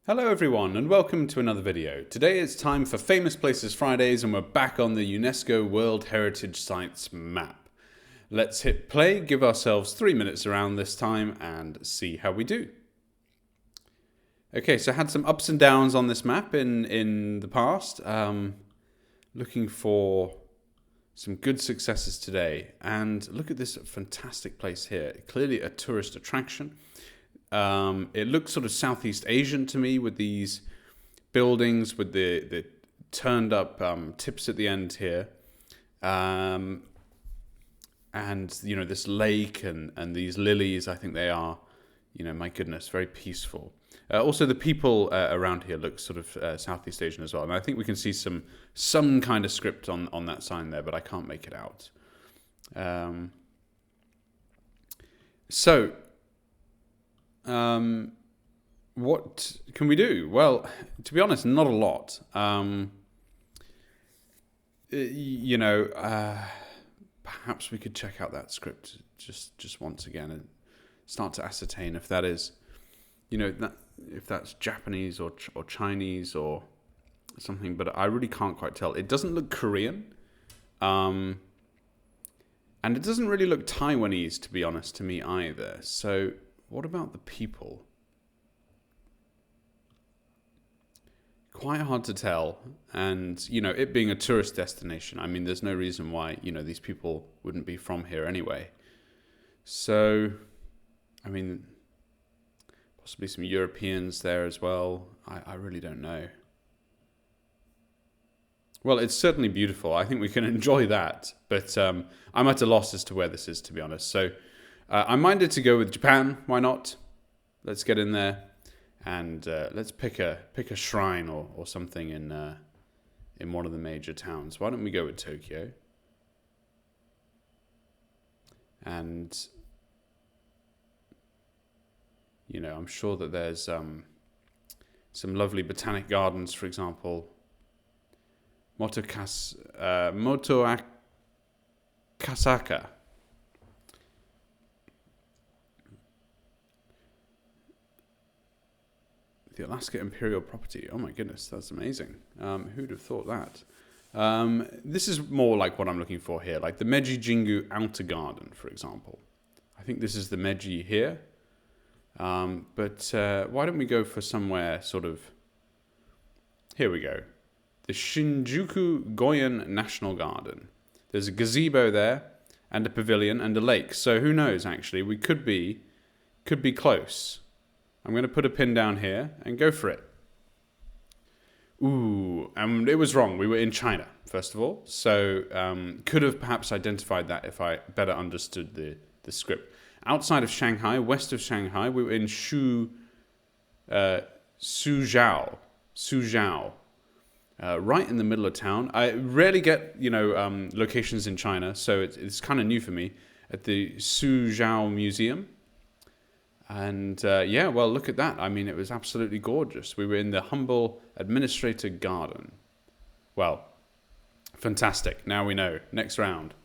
Hello everyone and welcome to another video. Today it's time for Famous Places Fridays and we're back on the UNESCO World Heritage Sites map. Let's hit play, give ourselves 3 minutes around this time and see how we do. Okay, so I had some ups and downs on this map in the past. Looking for some good successes today. And look at this fantastic place here. Clearly a tourist attraction. It looks sort of Southeast Asian to me with these buildings with the turned up tips at the end here. And, you know, this lake and these lilies, I think they are, you know, my goodness, very peaceful. Also, the people around here look sort of Southeast Asian as well. And I think we can see some kind of script on that sign there, but I can't make it out. What can we do? Well, to be honest, not a lot. Perhaps we could check out that script just once again and start to ascertain if that is, you know, if that's Japanese or Chinese or something. But I really can't quite tell. It doesn't look Korean, and it doesn't really look Taiwanese, to be honest, to me either. So what about the people? Quite hard to tell. And, you know, it being a tourist destination, I mean, there's no reason why, you know, these people wouldn't be from here anyway. So, I mean, possibly some Europeans there as well. I really don't know. Well, it's certainly beautiful. I think we can enjoy that. But I'm at a loss as to where this is, to be honest. So I'm minded to go with Japan. Why not? Let's get in there and let's pick a shrine or something in one of the major towns. Why don't we go with Tokyo? And you know, I'm sure that there's some lovely botanic gardens, for example. Motoakasaka. The Alaska Imperial Property. Oh my goodness, that's amazing. Who'd have thought that? This is more like what I'm looking for here, like the Meiji Jingu Outer Garden, for example. I think this is the Meiji here. But why don't we go for somewhere sort of... Here we go. The Shinjuku Goyen National Garden. There's a gazebo there, and a pavilion, and a lake. So who knows, actually? We could be close. I'm going to put a pin down here and go for it. Ooh, and it was wrong. We were in China, first of all. So could have perhaps identified that if I better understood the script. Outside of Shanghai, west of Shanghai, we were in Suzhou. Right in the middle of town. I rarely get, you know, locations in China, so it's kind of new for me. At the Suzhou Museum. And yeah, well, look at that. I mean, it was absolutely gorgeous. We were in the humble administrator garden. Well, fantastic. Now we know. Next round.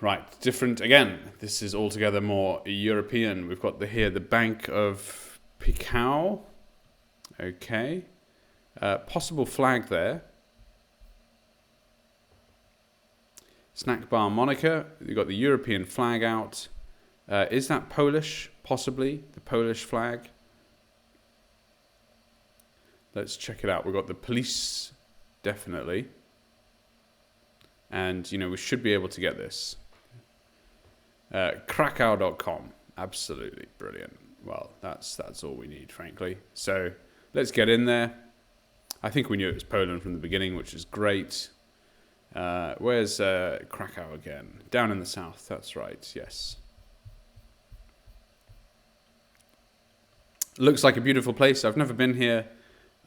Right, different again. This is altogether more European. We've got here the Bank of Picao. Okay. Possible flag there. Snack bar Monica. You've got the European flag out. Is that Polish? Possibly. The Polish flag. Let's check it out. We've got the police. Definitely. And, you know, we should be able to get this. Krakow.com. Absolutely brilliant. Well, that's all we need, frankly. So let's get in there. I think we knew it was Poland from the beginning, which is great. Where's Krakow again? Down in the south, that's right, yes. Looks like a beautiful place. I've never been here.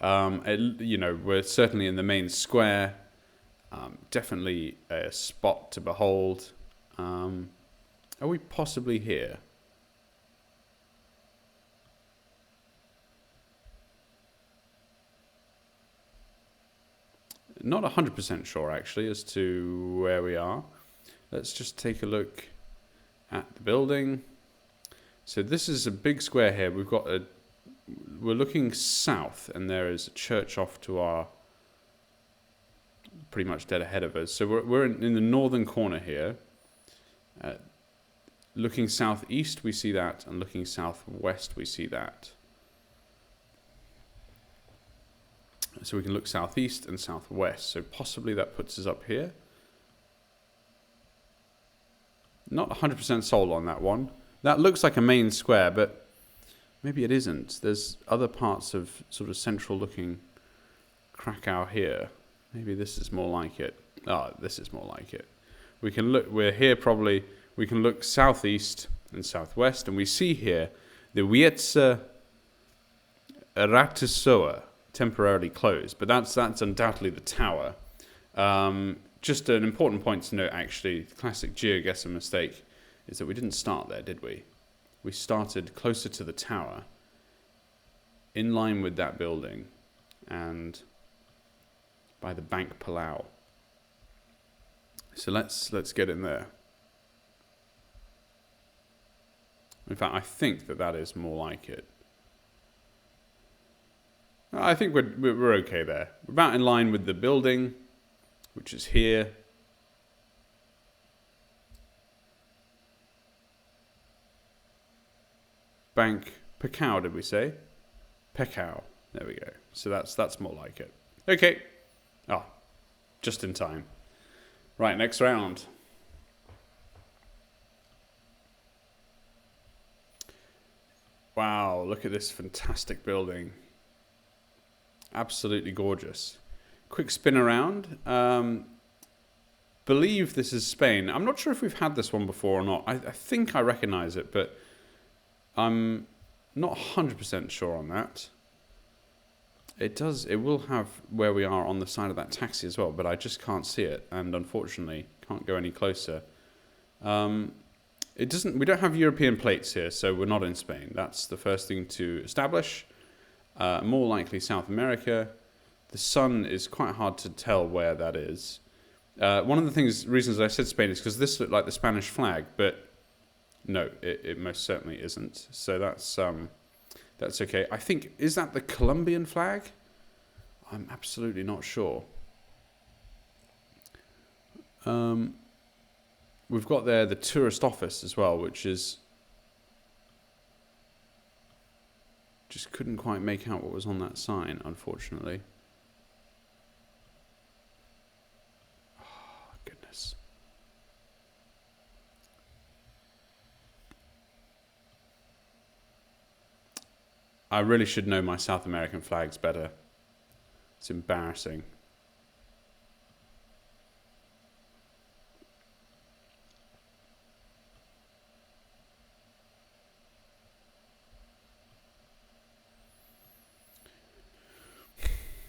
You know, we're certainly in the main square. Definitely a spot to behold. Are we possibly here? Not 100% sure, actually, as to where we are. Let's just take a look at the building. So this is a big square here. We're looking south, and there is a church off to our, pretty much dead ahead of us. So we're in the northern corner here. Looking southeast, we see that, and looking southwest, we see that. So we can look southeast and southwest. So possibly that puts us up here. Not 100% sold on that one. That looks like a main square, but maybe it isn't. There's other parts of sort of central looking Krakow here. Maybe this is more like it. Ah, this is more like it. We can look, we're here probably, we can look southeast and southwest, and we see here the U.S.A. Ratisoa temporarily closed, but that's undoubtedly the tower. Just an important point to note, actually, the classic GeoGuessr mistake is that we didn't start there, did we? We started closer to the tower, in line with that building, and by the Bank Palau. So let's get in there. In fact, I think that is more like it. I think we're okay there. We're about in line with the building, which is here. Bank Pekau, did we say? Pekau. There we go. So that's more like it. Okay. Oh, just in time. Right, next round. Wow, look at this fantastic building. Absolutely gorgeous. Quick spin around. Believe this is Spain. I'm not sure if we've had this one before or not. I think I recognize it, but I'm not 100% sure on that. It will have where we are on the side of that taxi as well, but I just can't see it, and unfortunately can't go any closer. We don't have European plates here, so we're not in Spain. That's the first thing to establish. More likely South America. The sun is quite hard to tell where that is. One of the reasons I said Spain is because this looked like the Spanish flag, but no, it most certainly isn't. So that's okay. I think, is that the Colombian flag? I'm absolutely not sure. We've got there the tourist office as well, which is... Just couldn't quite make out what was on that sign, unfortunately. Oh, goodness. I really should know my South American flags better. It's embarrassing.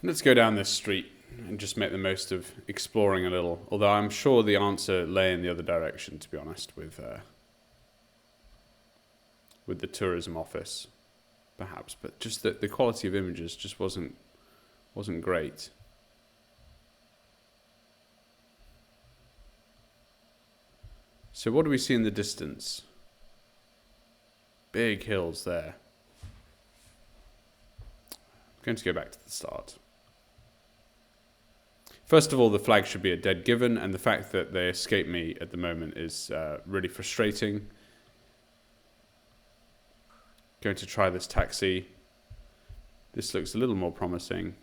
Let's go down this street and just make the most of exploring a little. Although I'm sure the answer lay in the other direction, to be honest, with the tourism office, perhaps. But just the quality of images just wasn't great. So what do we see in the distance? Big hills there. I'm going to go back to the start. First of all, the flag should be a dead given, and the fact that they escape me at the moment is really frustrating. Going to try this taxi. This looks a little more promising.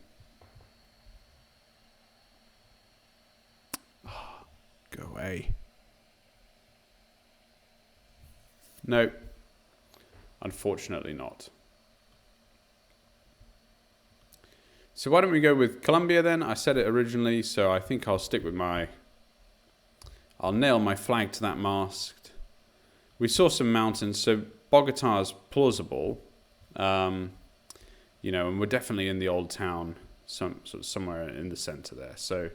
Oh, go away. No, unfortunately not. So why don't we go with Colombia then? I said it originally, so I think I'll stick with I'll nail my flag to that mast. We saw some mountains, so Bogota is plausible. And we're definitely in the old town, somewhere in the center there. So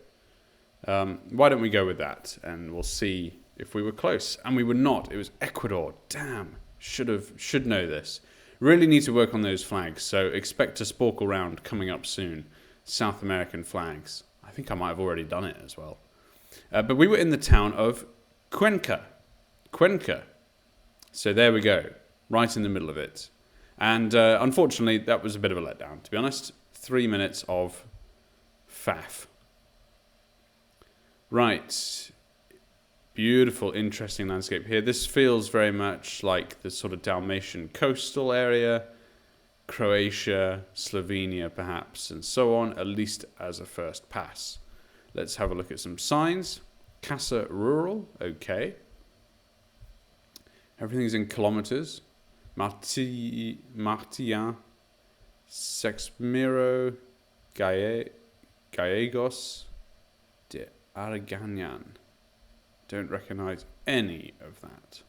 why don't we go with that, and we'll see if we were close. And we were not. It was Ecuador. Damn. Should know this. Really need to work on those flags, so expect a sporkle round coming up soon. South American flags. I think I might have already done it as well. But we were in the town of Cuenca. So there we go. right in the middle of it. And unfortunately, that was a bit of a letdown, to be honest. 3 minutes of faff. Right. Beautiful, interesting landscape here. This feels very much like the sort of Dalmatian coastal area, Croatia, Slovenia perhaps, and so on, at least as a first pass. Let's have a look at some signs. Casa Rural, okay. Everything's in kilometers. Martian, Sexmiro, Gallegos de Aragañan. Don't recognize any of that.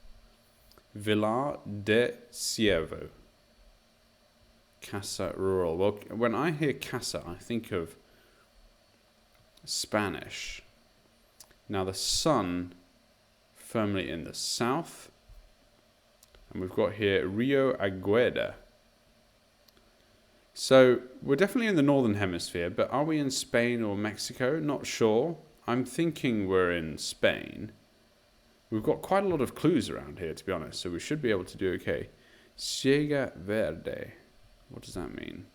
Villar de Ciervo. Casa Rural. Well, when I hear casa, I think of Spanish. Now the sun firmly in the south. And we've got here Rio Agueda. So we're definitely in the northern hemisphere, but are we in Spain or Mexico? Not sure. I'm thinking we're in Spain. We've got quite a lot of clues around here, to be honest, so we should be able to do okay. Siega Verde. What does that mean?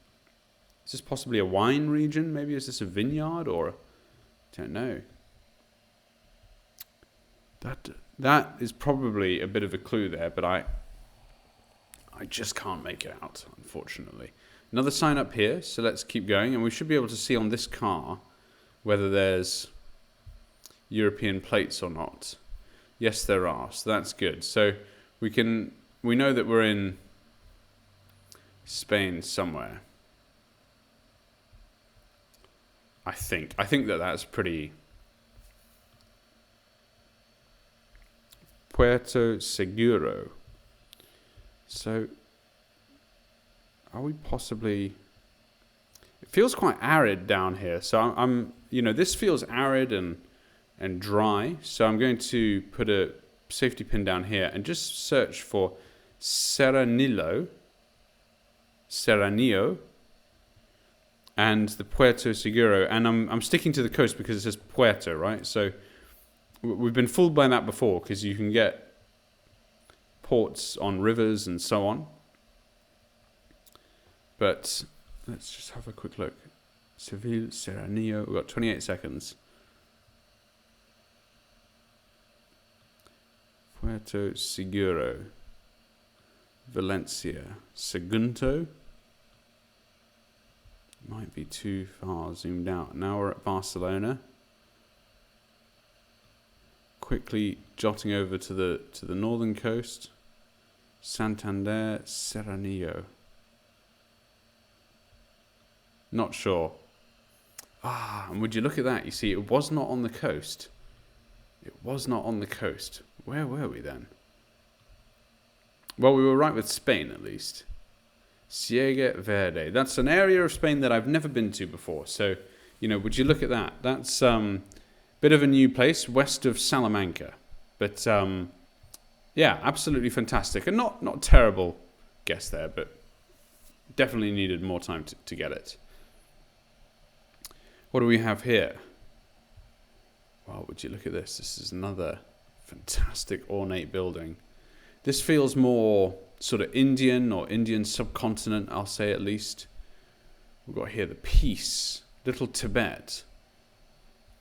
Is this possibly a wine region? Maybe is this a vineyard or... I don't know. That is probably a bit of a clue there, but I just can't make it out, unfortunately. Another sign up here, so let's keep going, and we should be able to see on this car whether there's European plates or not. Yes, there are, so that's good. So we know that we're in Spain somewhere. I think that that's pretty... Puerto Seguro. So, are we possibly... It feels quite arid down here. So I'm this feels arid and dry. So I'm going to put a safety pin down here and just search for Serranillo, and the Puerto Seguro. And I'm sticking to the coast because it says Puerto, right? So we've been fooled by that before because you can get ports on rivers and so on. But let's just have a quick look. Seville, Serranillo. We've got 28 seconds. Puerto Seguro. Valencia. Sagunto. Might be too far zoomed out. Now we're at Barcelona. Quickly jotting over to the northern coast. Santander, Serranillo. Not sure. And would you look at that? You see, it was not on the coast. It was not on the coast. Where were we then? Well, we were right with Spain, at least. Siega Verde. That's an area of Spain that I've never been to before. So, would you look at that? That's bit of a new place, west of Salamanca. But, yeah, absolutely fantastic. And not terrible guess there, but definitely needed more time to get it. What do we have here? Wow, would you look at this? This is another fantastic ornate building. This feels more sort of Indian or Indian subcontinent, I'll say at least. We've got here the Peace, Little Tibet,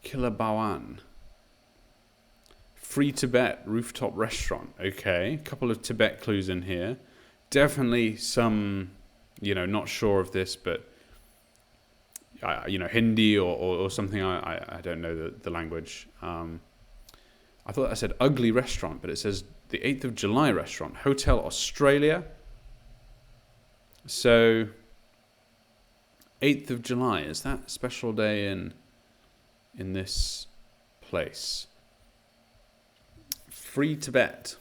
Kilabawan, Free Tibet rooftop restaurant. Okay, a couple of Tibet clues in here. Definitely some, not sure of this, but Hindi or something. I don't know the language. I thought I said ugly restaurant, but it says the 8th of July restaurant, Hotel Australia. So 8th of July, is that a special day in this place? Free Tibet.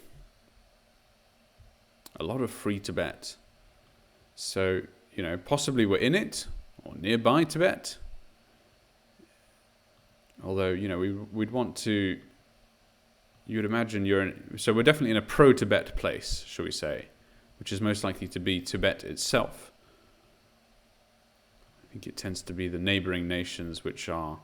A lot of Free Tibet. So, possibly we're in it or nearby Tibet. Although, we'd want to... You would imagine so we're definitely in a pro-Tibet place, shall we say, which is most likely to be Tibet itself. I think it tends to be the neighboring nations which are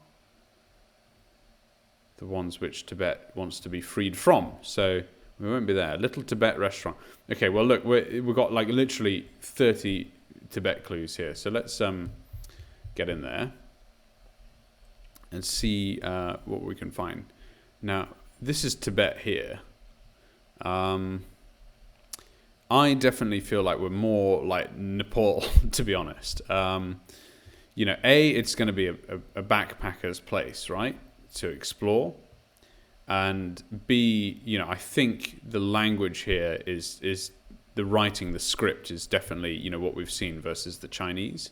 the ones which Tibet wants to be freed from. So We won't be there. Little Tibet restaurant. Okay, well look, we've got like literally 30 Tibet clues here. So let's get in there and see what we can find. Now, this is Tibet here. I definitely feel like we're more like Nepal, to be honest. You know, A, it's going to be a backpacker's place, right, to explore. And B, you know, I think the language here is the writing, the script is definitely, you know, what we've seen versus the Chinese,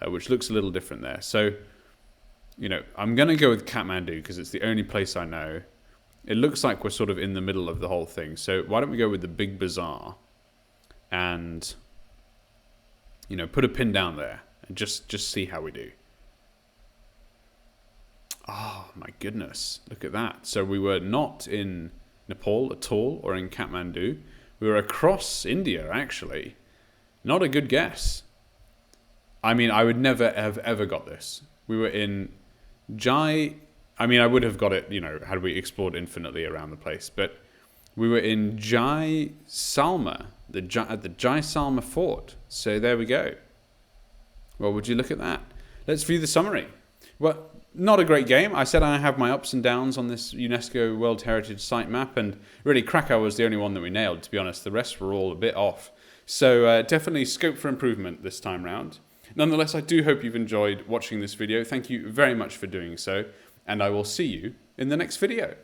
which looks a little different there. So, you know, I'm going to go with Kathmandu because it's the only place I know. It looks like we're sort of in the middle of the whole thing. So why don't we go with the big bazaar and, you know, put a pin down there and just see how we do. Oh, my goodness. Look at that. So we were not in Nepal at all or in Kathmandu. We were across India, actually. Not a good guess. I mean, I would never have ever got this. We were in I mean, I would have got it, you know, had we explored infinitely around the place. But we were in Jaisalmer, at the Jaisalmer fort. So there we go. Well, would you look at that? Let's view the summary. Well, not a great game. I said I have my ups and downs on this UNESCO World Heritage Site map, and really Krakow was the only one that we nailed, to be honest. The rest were all a bit off. So definitely scope for improvement this time round. Nonetheless, I do hope you've enjoyed watching this video. Thank you very much for doing so, and I will see you in the next video.